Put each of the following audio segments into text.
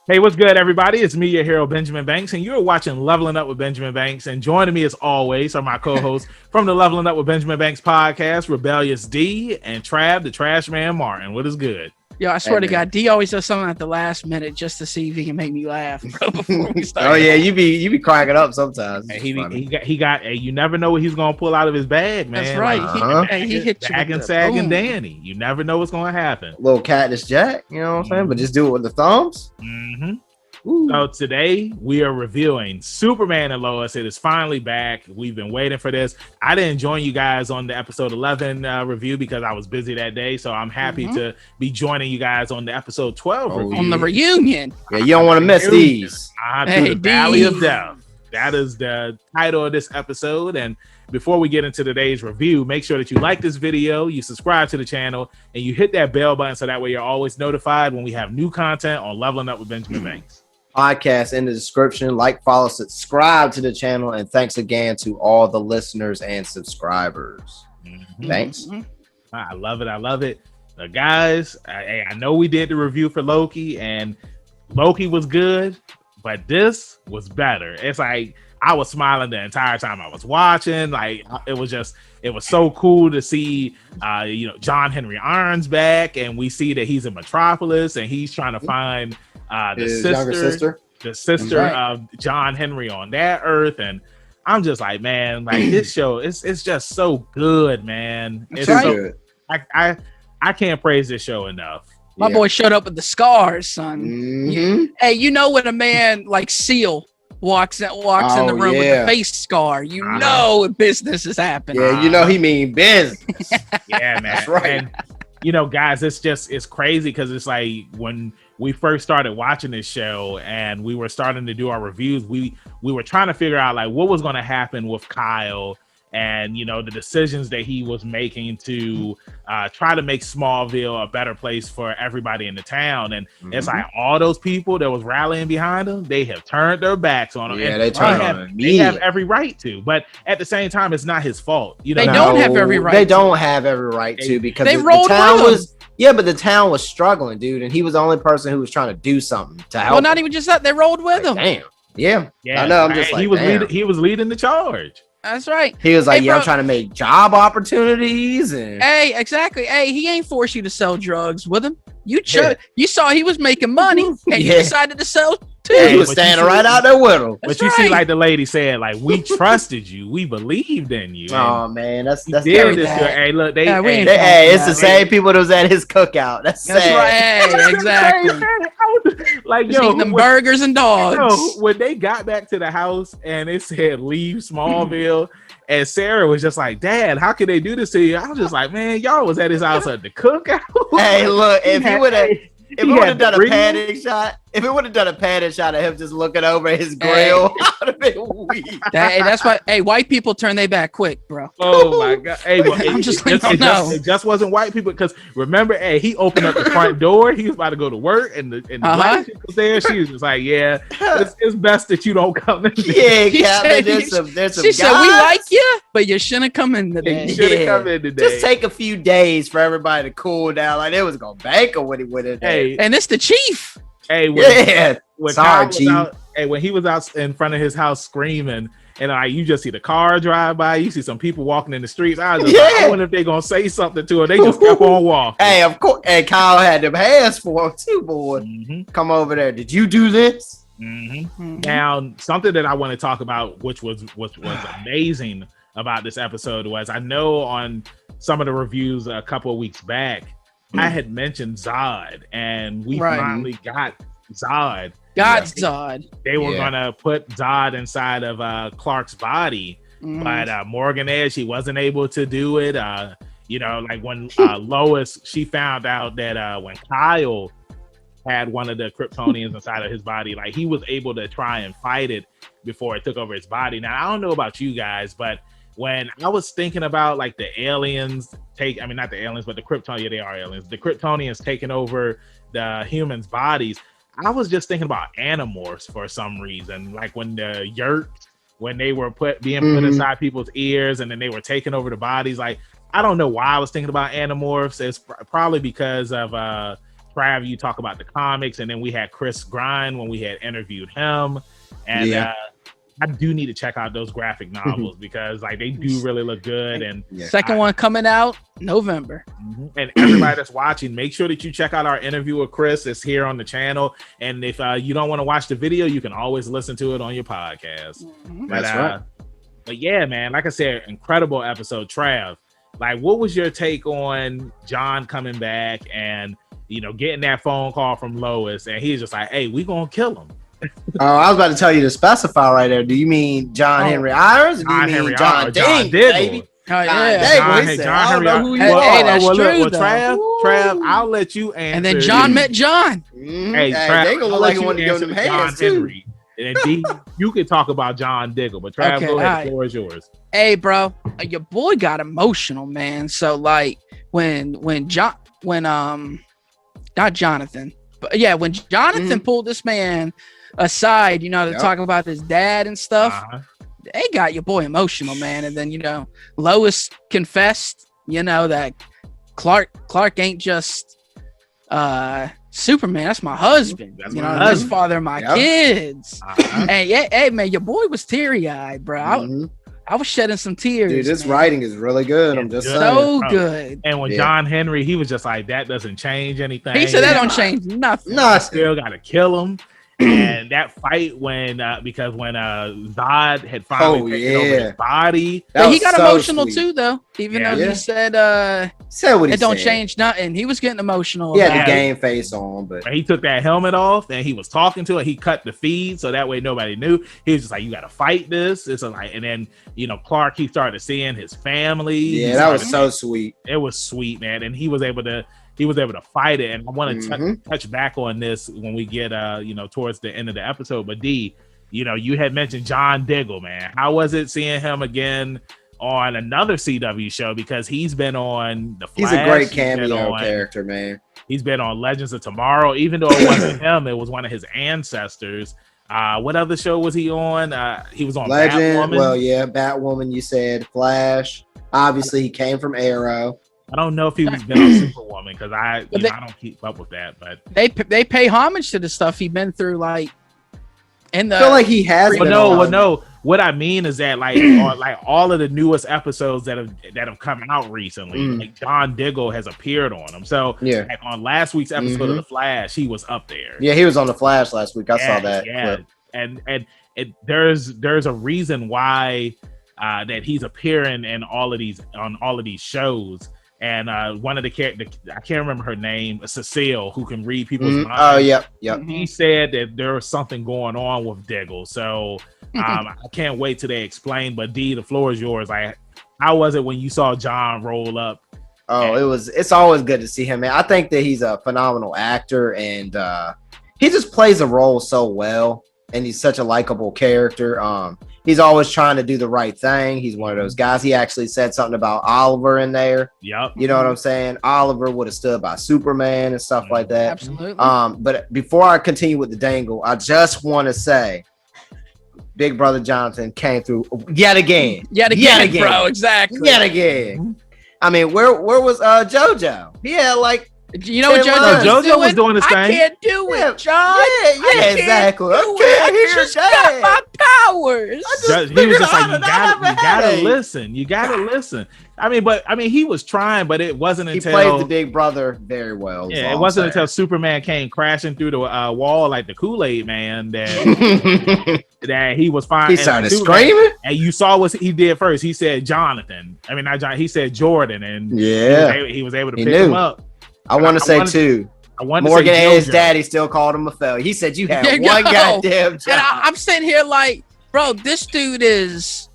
Hey, what's good, everybody? It's me, your hero, Benjamin Banks, and you're watching Leveling Up with Benjamin Banks. And joining me, as always, are my co-hosts from the Leveling Up with Benjamin Banks podcast, Rebellious D and Trav, the Trash Man Martin. What is good? Yo, I swear to God, D always does something at the last minute just to see if he can make me laugh, bro, before we start. Oh yeah, you be cracking up sometimes. Hey, he got. Hey, you never know what he's gonna pull out of his bag, man. That's right. He hit you Bag and Sag and Danny. You never know what's gonna happen. Little Cactus Jack, you know what I'm saying? But just do it with the thumbs. Mm-hmm. So today we are reviewing Superman and Lois. It is finally back. We've been waiting for this. I didn't join you guys on the episode 11 review because I was busy that day. So I'm happy to be joining you guys on the episode 12 review. On the reunion. Yeah, you don't want to miss these. The Valley of Death. That is the title of this episode. And before we get into today's review, make sure that you like this video, you subscribe to the channel, and you hit that bell button so that way you're always notified when we have new content on Leveling Up with Benjamin Banks. Podcast in the description. Like, follow, subscribe to the channel, and thanks again to all the listeners and subscribers. Thanks. I love it. Guys, I know we did the review for Loki, and Loki was good, but this was better. It's like I was smiling the entire time I was watching. Like it was so cool to see John Henry Irons back, and we see that he's in Metropolis and he's trying to find His younger sister. The sister of John Henry on that earth. And I'm just like, man, like this show, it's just so good, man. It's so good. I can't praise this show enough. My boy showed up with the scars, son. Hey, you know when a man like Seal walks in the room with the face scar, you know business is happening. Yeah, you know he mean business. Yeah, man. That's right. And guys, it's crazy because it's like when we first started watching this show and we were starting to do our reviews, we were trying to figure out like what was going to happen with Kyle and the decisions that he was making to try to make Smallville a better place for everybody in the town. And it's like all those people that was rallying behind him, they have turned their backs on him. Yeah, and they turned on him. They have every right to, but at the same time, it's not his fault. They don't have every right. They don't have every right to because they the town was. Yeah, but the town was struggling, dude, and he was the only person who was trying to do something to help. Well, not even just that; they rolled with him. Damn. Yeah. I know. I'm just like, he was leading the charge. That's right. He was like, I'm trying to make job opportunities. And hey, exactly. Hey, he ain't forced you to sell drugs with him. You saw he was making money, and you decided to sell too. He was standing right out there with him. But you see, like the lady said, like we trusted you, we believed in you. Oh man, that's very bad. Hey, look, it's the same people that was at his cookout. That's sad. Right. Hey, exactly. Like eating them burgers and dogs. When they got back to the house and it said leave Smallville, and Sarah was just like, Dad, how could they do this to you? I was just like, man, y'all was at his house at the cookout. Hey, look, if he would have done a padding shot, if it would have done a padding shot of him just looking over his grill, I would have been weak. That's why. Hey, white people turn their back quick, bro. Oh my God! Hey, it just wasn't white people because remember, he opened up the front door. He was about to go to work, and the black chick was there. She was just like, "Yeah, it's best that you don't come in." Yeah, Captain. There's some. She said, "We like you, but you shouldn't come in today. You shouldn't come in today. Just take a few days for everybody to cool down. Like they was gonna bank him when he went in there. Hey, and it's the chief." Hey, when he was out in front of his house screaming, and you just see the car drive by, you see some people walking in the streets. I was just like, I wonder if they're gonna say something to her. They just kept on walking. Hey, of course. Hey, Kyle had them hands for him too, boy. Come over there. Did you do this? Now, something that I want to talk about, which was amazing about this episode, was I know on some of the reviews a couple of weeks back, I had mentioned Zod, and we finally got Zod. Zod. They were gonna put Zod inside of Clark's body, but Morgan Edge, he wasn't able to do it. Like when Lois, she found out that when Kyle had one of the Kryptonians inside of his body, like he was able to try and fight it before it took over his body. Now I don't know about you guys, but when I was thinking about like the aliens not the aliens, but the Kryptonians, they are aliens. The Kryptonians taking over the humans' bodies. I was just thinking about Animorphs for some reason. Like when the Yurts, when they were being put inside people's ears and then they were taking over the bodies. Like, I don't know why I was thinking about Animorphs. It's probably because of Trav, you talk about the comics, and then we had Chris Grind when we had interviewed him, and I do need to check out those graphic novels because like they do really look good. And second one coming out November. And everybody that's watching, make sure that you check out our interview with Chris. It's here on the channel. And if you don't want to watch the video, you can always listen to it on your podcast. That's right. But yeah, man, like I said, incredible episode. Trav, like, what was your take on John coming back and getting that phone call from Lois, and he's just like, "Hey, we gonna kill him." I was about to tell you to specify right there. Do you mean John Henry Irons? Or do you mean John Diggle, baby? Oh, yeah. John Henry. Hey, that's true, Trav, I'll let you answer. And then John met John. Hey, Trav, they gonna look like you want to go to them hands too. Henry. And D, you can talk about John Diggle, but Trav, go ahead. The floor is yours. Hey, bro, your boy got emotional, man. So like when not Jonathan, but yeah, when Jonathan pulled this man aside, to talk about his dad and stuff, they got your boy emotional, man. And then Lois confessed, that Clark ain't just Superman. That's my husband. That's that's the father of my kids. Hey, man, your boy was teary-eyed, bro. I was shedding some tears. Dude, this writing is really good. I'm just saying. So good. And when John Henry, he was just like, that doesn't change anything. He said that don't change nothing. Still got to kill him. And that fight when Zod had finally taken over his body, he got emotional too, though. Even though he said what he it don't change nothing. He was getting emotional. He had the game face on, but he took that helmet off and he was talking to it. He cut the feed so that way nobody knew. He was just like, "You got to fight this." It's like, and then Clark, he started seeing his family. Yeah, that was so sweet. It was sweet, man, and he was able to fight it. And I want to touch back on this when we get towards the end of the episode. But D, you had mentioned John Diggle, man. How was it seeing him again on another CW show? Because he's been on The Flash. He's a great cameo character, man. He's been on Legends of Tomorrow, even though it wasn't him, it was one of his ancestors. What other show was he on? He was on Legend. Batwoman. Well, yeah, Batwoman, you said. Flash. Obviously, he came from Arrow. I don't know if he was been on Superwoman because I don't keep up with that, but they pay homage to the stuff he's been through, like in the. I feel like he has. No. What I mean is that like all of the newest episodes that have come out recently, like John Diggle has appeared on them. So like on last week's episode of The Flash, he was up there. Yeah, he was on The Flash last week. I saw that. Yeah, clip. And there's a reason why that he's appearing in all of these shows. And one of the characters, I can't remember her name, Cecile, who can read people's minds. Oh, yep. He said that there was something going on with Diggle. So I can't wait till they explain. But D, the floor is yours. Like, how was it when you saw John roll up? Oh, it's always good to see him, man. I think that he's a phenomenal actor, and he just plays a role so well. And he's such a likable character. He's always trying to do the right thing. He's one of those guys. He actually said something about Oliver in there. Yep. You know what I'm saying? Oliver would have stood by Superman and stuff like that. Absolutely. But before I continue with the dangle, I just want to say Big Brother Jonathan came through yet again. Yet again, bro. Exactly. Yet again. I mean, where was JoJo? He had like, you know what JoJo was doing his thing. I can't do it, John. Yeah, exactly. I just got my powers. He was just like, you gotta listen. You gotta listen. I mean, he was trying, but it wasn't until he played the big brother very well. Yeah, it wasn't until Superman came crashing through the wall like the Kool-Aid Man that that he was fine. He started screaming, and you saw what he did first. He said Jonathan. I mean, not John. He said Jordan, and he was able to pick him up. I want to say too. Morgan and his daddy still called him a failure. He said you had one goddamn job. And I'm sitting here like, bro, this dude is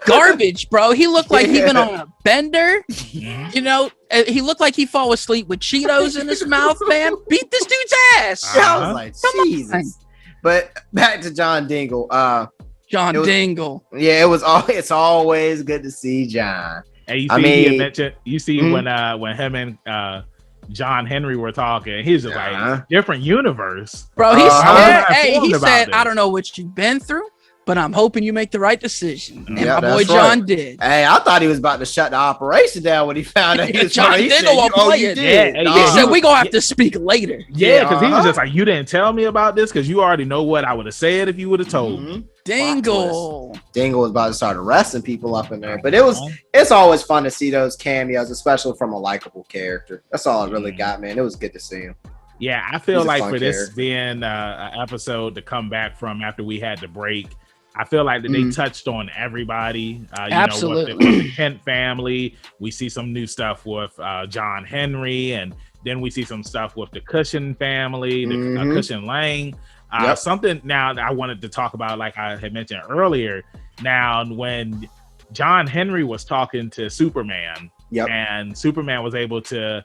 garbage, bro. He looked like he been on a bender. You know, he looked like he fall asleep with Cheetos in his mouth, man. Beat this dude's ass. I was like, Jesus. But back to John Dingle. Dingle. Yeah, it's always good to see John. And you see, when him and John Henry were talking, he's just like different universe. Bro, he said, I don't know what you've been through, but I'm hoping you make the right decision. And Yeah, my boy that's John right. did. Hey, I thought he was about to shut the operation down when he found out. John did go on playing. He said, we going to have to speak later. Yeah, because he was just like, you didn't tell me about this because you already know what I would have said if you would have told me. Dingle was about to start arresting people up in there. But it's always fun to see those cameos, especially from a likable character. That's all I really got, man. It was good to see him. Yeah, I feel like for this being an episode to come back from after we had the break, I feel like that they touched on everybody. Absolutely. With the Kent family. We see some new stuff with John Henry, and then we see some stuff with the Cushion family, the Cushion Lang. Something now that I wanted to talk about, like I had mentioned earlier. Now, when John Henry was talking to Superman, and Superman was able to,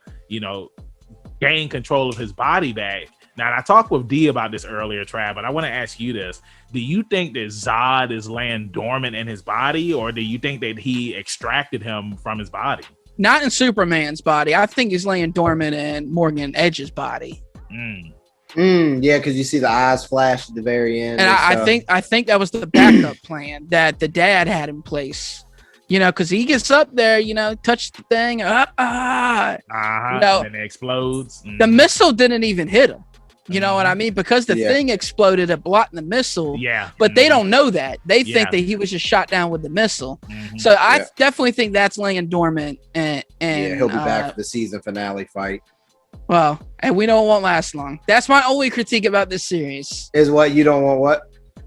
gain control of his body back. Now, I talked with D about this earlier, Trav, but I want to ask you this. Do you think that Zod is laying dormant in his body, or do you think that he extracted him from his body? Not in Superman's body. I think he's laying dormant in Morgan Edge's body. Yeah, because you see the eyes flash at the very end. And I think that was the backup plan that the dad had in place. Because he gets up there, touch the thing, and it explodes. The missile didn't even hit him. You know what I mean? Because the thing exploded, it blocked the missile. Yeah. But they don't know that. They think that he was just shot down with the missile. So I definitely think that's laying dormant. And he'll be back for the season finale fight. Well, and we know it won't last long. That's my only critique about this series. Is what you don't want what?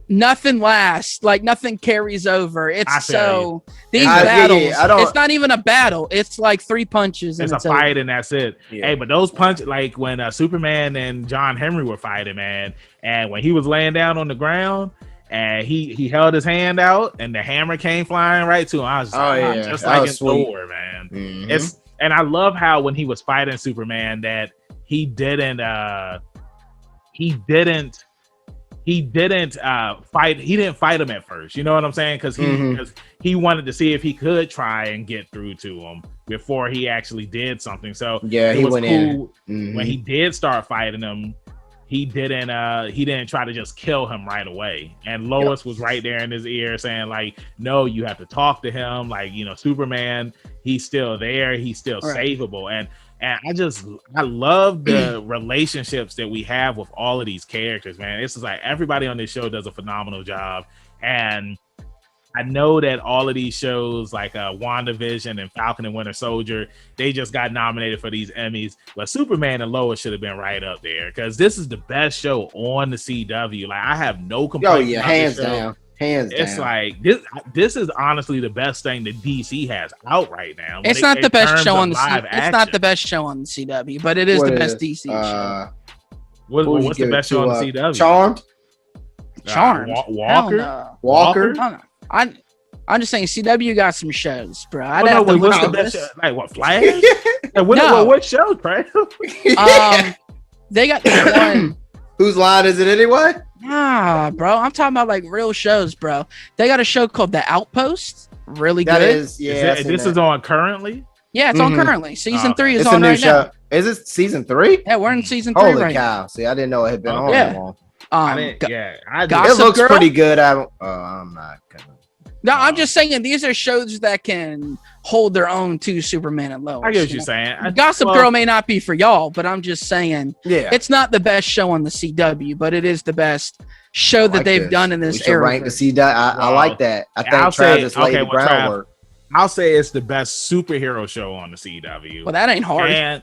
Nothing lasts, like nothing carries over. It's these battles. It's not even a battle. It's like 3 punches. It's a fight, and that's it. Yeah. Hey, but those punches, like when Superman and John Henry were fighting, man, and when he was laying down on the ground, and he held his hand out, and the hammer came flying right to him. I was just like in Thor, man. And I love how when he was fighting Superman, that he didn't fight. He didn't fight him at first. You know what I'm saying? Because he wanted to see if he could try and get through to him before he actually did something. So he went cool in. When he did start fighting him, he didn't try to just kill him right away. And Lois was right there in his ear saying, like, no, you have to talk to him. Like, Superman, he's still there. He's still savable. And I love the relationships that we have with all of these characters, man. It's just like everybody on this show does a phenomenal job. And I know that all of these shows like WandaVision and Falcon and Winter Soldier, they just got nominated for these Emmys. But Superman and Lois should have been right up there because this is the best show on the CW. Like, I have no complaints. Oh, yeah, hands down. It's like this is honestly the best thing that DC has out right now. It's not the best show on the CW. It's not the best show on the CW, but it is the best DC show. What's the best show on the CW? Charmed. Walker. No. I'm just saying CW got some shows, bro. What's the best show? Like what? Flash? What show, Trav? They got this one. Whose line is it anyway? Nah, bro. I'm talking about like real shows, bro. They got a show called The Outpost. Really that good. This is on currently? Yeah, it's on currently. Season 3 is on right now. Is it season 3? Yeah, we're in season 3 Holy right cow. now. See, I didn't know it had been on that long. Gossip it looks Girl? pretty good. I'm not gonna. No, I'm just saying these are shows that can hold their own to Superman and Lois. I get what you're saying. Gossip Girl may not be for y'all, but I'm just saying it's not the best show on the CW, but it is the best show that they've done in this era. Rank the CW. I like that. I think Travis laid the groundwork. I'll say it's the best superhero show on the CW. Well, that ain't hard. And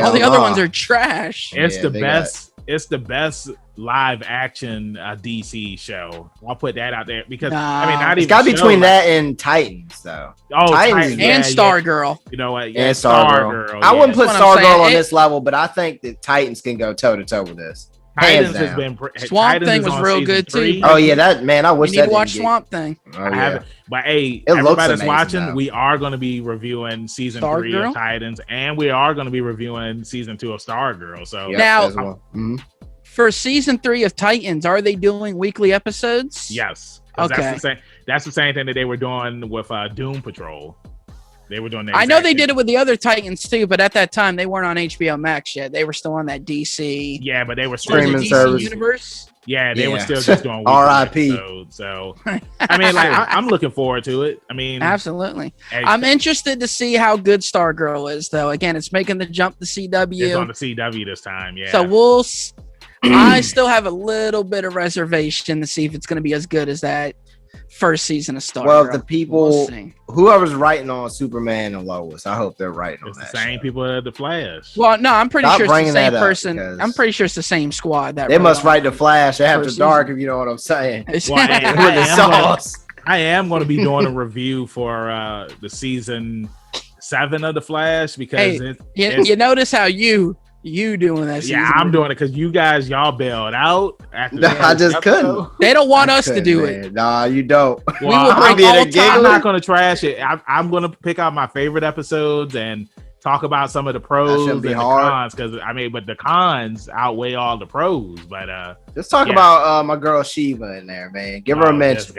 all the other ones are trash. It's the best. It's the best live action DC show. I'll put that out there because not even. It's got between that and Titans, though. Oh, Titans and Stargirl. You know what? Yeah, and Stargirl. I wouldn't put Stargirl on this level, but I think that Titans can go toe to toe with this. Titans has been Swamp Thing was real good too. Oh yeah, that man. I wish you need to watch Swamp Thing. I haven't, but hey, everybody that's watching, we are going to be reviewing season 3 of Titans, and we are going to be reviewing season 2 of Stargirl. So now, for season 3 of Titans, are they doing weekly episodes? Yes. Okay. That's the same thing that they were doing with Doom Patrol. They were doing. I know they did it with the other Titans too, but at that time they weren't on HBO Max yet. They were still on that DC. Yeah, but they were streaming DC service. Universe. Yeah, they were still just doing R.I.P. So I mean, like I'm looking forward to it. I mean, absolutely. I'm interested to see how good Stargirl is, though. Again, it's making the jump to CW. It's on the CW this time. Yeah. So I still have a little bit of reservation to see if it's going to be as good as that first season of Stargirl. Well, the people, whoever's writing on Superman and Lois, I hope they're writing on that. It's the same people at the Flash. Well, no, I'm pretty sure it's the same person. I'm pretty sure it's the same squad. That they must write the Flash after dark, if you know what I'm saying. Well, I am going to be doing a review for the season 7 of the Flash because you notice how you doing that season. Yeah, I'm doing it because y'all bailed out. I just couldn't. They don't want us to do it. Nah, you don't. Well, I'm not going to trash it. I'm going to pick out my favorite episodes and talk about some of the pros and the cons. Because but the cons outweigh all the pros. But just talk about my girl Shiva in there, man. Give her a mention.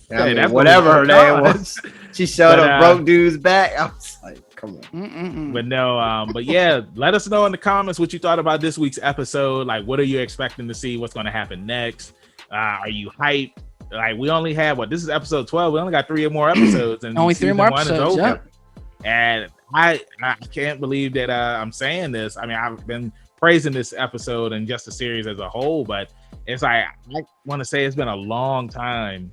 Whatever her name was, she showed up, broke dude's back. I was like, come on. But no, but yeah, let us know in the comments what you thought about this week's episode. Like, what are you expecting to see? What's going to happen next? Are you hyped? Like, we only have this is episode 12. We only got 3 more episodes, and only 3 more episodes. Yeah. And I can't believe that I'm saying this. I mean, I've been praising this episode and just the series as a whole, but it's like I want to say it's been a long time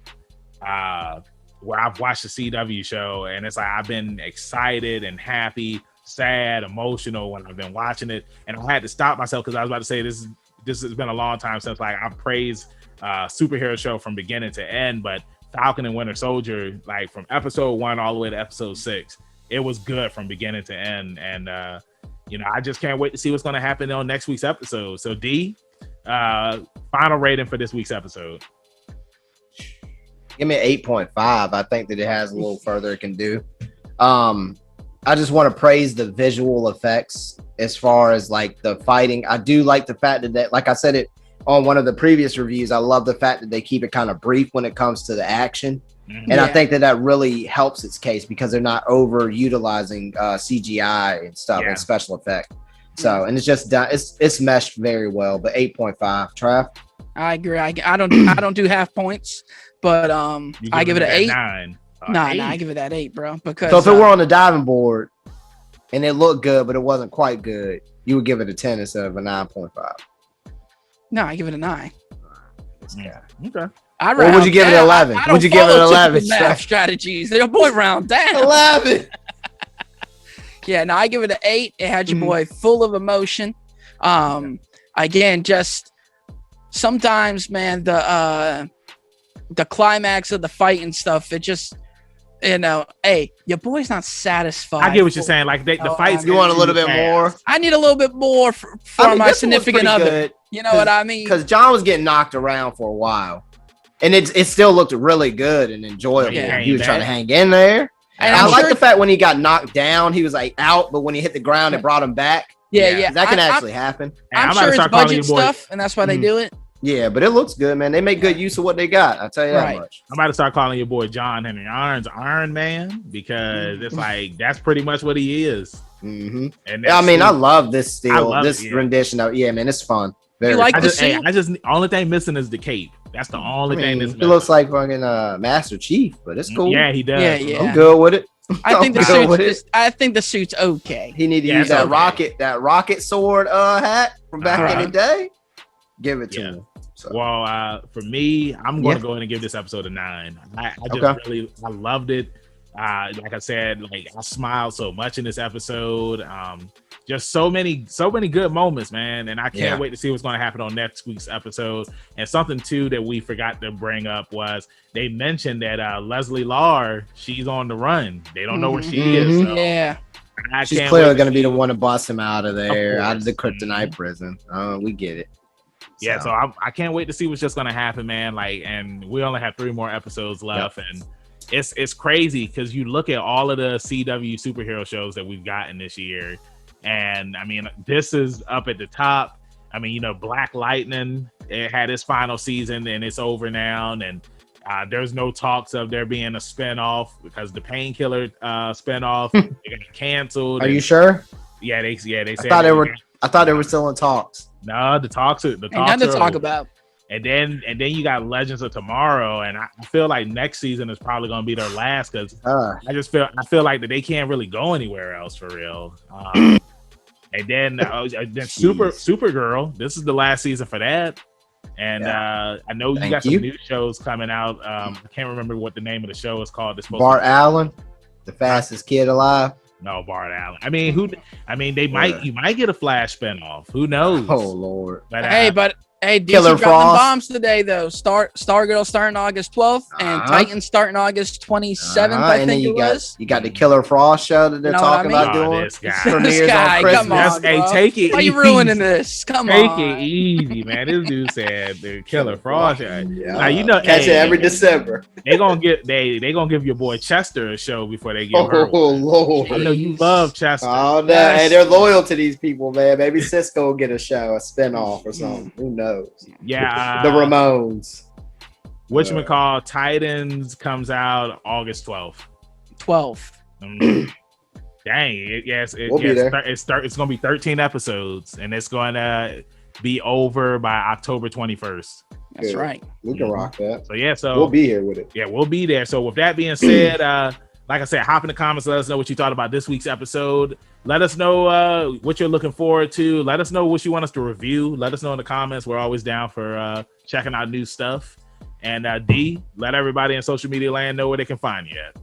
where I've watched the CW show, and it's like I've been excited and happy, sad, emotional when I've been watching it, and I had to stop myself because I was about to say this has been a long time since like I've praised superhero show from beginning to end, but Falcon and Winter Soldier, like from episode 1 all the way to episode 6, it was good from beginning to end, and I just can't wait to see what's going to happen on next week's episode. So D, final rating for this week's episode. Give me an 8.5. I think that it has a little further it can do. I just want to praise the visual effects as far as like the fighting. I do like the fact that like I said it on one of the previous reviews, I love the fact that they keep it kind of brief when it comes to the action. And I think that really helps its case because they're not over utilizing CGI and stuff and special effect. So, and it's just done. It's meshed very well, but 8.5. Trav? I agree. I don't do half points, but I give it an 8. 9. Nah, I give it that 8, bro. Because so if it were on the diving board and it looked good, but it wasn't quite good, you would give it a 10 instead of a 9.5. No, I give it a 9. Yeah. Okay. Or would you give it 11? Would you give it 11? Strategies. Your boy round down. 11. Yeah, no, I give it an 8. It had your boy full of emotion. Again, just sometimes, man, the climax of the fight and stuff, it just, hey, your boy's not satisfied. I get what you're saying. Like the fights, you want a little bit more. I need a little bit more for my significant other. Good, you know what I mean? Because John was getting knocked around for a while, and it still looked really good and enjoyable. Yeah, he was trying to hang in there. And I like the fact when he got knocked down, he was like out, but when he hit the ground, it brought him back. Yeah. That can actually happen. I'm sure it's budget stuff, and that's why they do it. Yeah, but it looks good, man. They make good use of what they got. I'll tell you that much. I'm about to start calling your boy John Henry Irons Iron Man because it's like that's pretty much what he is. Mm-hmm. And I mean, I love this still. This rendition of man, it's fun. You like the suit? I just only thing missing is the cape. That's the only thing that's missing. He looks like fucking Master Chief, but it's cool. Yeah, he does. Yeah. I'm good with it. I think the suit's okay. He need to use that rocket sword hat from back in the day. Give it to him. So. Well, for me, I'm going to go in and give this episode a 9. I just really loved it. Like I said, like I smiled so much in this episode. Just so many good moments, man. And I can't wait to see what's going to happen on next week's episode. And something too that we forgot to bring up was they mentioned that Leslie Lar, she's on the run. They don't know where she is. So yeah. She's clearly going to be the one to bust him out of there, out of the kryptonite prison. We get it. Yeah, so I can't wait to see what's just gonna happen, man. Like, and we only have 3 more episodes left, and it's crazy because you look at all of the CW superhero shows that we've gotten this year, and I mean, this is up at the top. I mean, Black Lightning, it had its final season and it's over now, and There's no talks of there being a spinoff because the Painkiller spinoff they got canceled. Are you sure? Yeah, they said I thought they were still in talks. No, the talks Ain't nothing to talk about. And then you got Legends of Tomorrow, and I feel like next season is probably gonna be their last because I feel like that they can't really go anywhere else for real. And then Supergirl, this is the last season for that. And I know you got some new shows coming out. I can't remember what the name of the show is called. Bart Allen, the fastest kid alive. No, Bart Allen. I mean, you might get a Flash spinoff. Who knows? Oh Lord. But DC Killer dropping Frost. bombs today though. Stargirl starting August 12th and Titan starting August 27th. I think it was. You got the Killer Frost show that they're talking about doing. This guy. Premieres on Christmas. Come on, hey, take it. Why are you ruining this? Come on. Take it easy, man. This dude said the Killer Frost. Yeah. Now, you know, Catch it every December. They gonna give your boy Chester a show before they give her. Oh Lord. I know you love Chester. Oh no, hey, they're loyal to these people, man. Maybe Cisco will get a show, a spinoff or something. Who knows? Yeah. The Ramones. Whatchamacall, Titans comes out August 12th. 12th. Dang. It's going to be 13 episodes, and it's going to be over by October 21st. That's right. We can rock that. So we'll be here with it. Yeah, we'll be there. So with that being said, like I said, hop in the comments. Let us know what you thought about this week's episode. Let us know what you're looking forward to. Let us know what you want us to review. Let us know in the comments. We're always down for checking out new stuff. And D, let everybody in social media land know where they can find you at.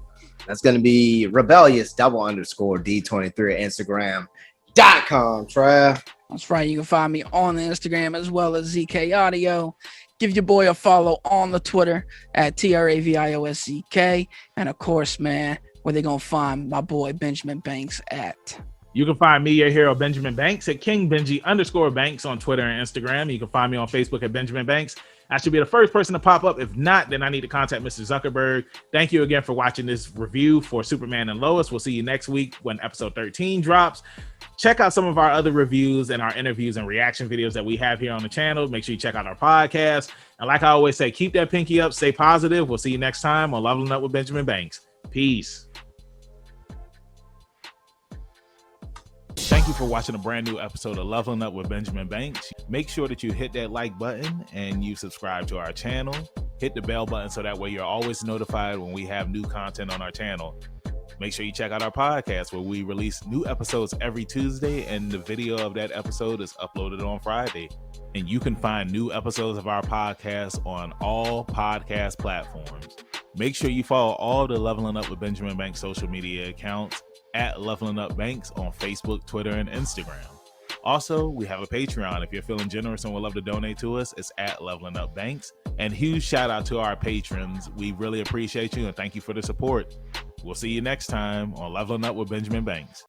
That's going to be rebellious_D23 at Instagram.com, Trav. That's right. You can find me on the Instagram as well as ZK Audio. Give your boy a follow on the Twitter at TRAVIOSCK. And of course, man, where they gonna find my boy Benjamin Banks at? You can find me, your hero, Benjamin Banks, at KingBenji_Banks on Twitter and Instagram. You can find me on Facebook at Benjamin Banks. I should be the first person to pop up. If not, then I need to contact Mr. Zuckerberg. Thank you again for watching this review for Superman and Lois. We'll see you next week when episode 13 drops. Check out some of our other reviews and our interviews and reaction videos that we have here on the channel. Make sure you check out our podcast. And like I always say, keep that pinky up, stay positive. We'll see you next time on Leveling Up with Benjamin Banks. Peace. Thank you for watching a brand new episode of Leveling Up with Benjamin Banks. Make sure that you hit that like button and you subscribe to our channel. Hit the bell button so that way you're always notified when we have new content on our channel. Make sure you check out our podcast where we release new episodes every Tuesday and the video of that episode is uploaded on Friday. And you can find new episodes of our podcast on all podcast platforms. Make sure you follow all the Leveling Up with Benjamin Banks social media accounts at Leveling Up Banks on Facebook, Twitter, and Instagram. Also, we have a Patreon. If you're feeling generous and would love to donate to us, it's at Leveling Up Banks. And huge shout out to our patrons. We really appreciate you and thank you for the support. We'll see you next time on Leveling Up with Benjamin Banks.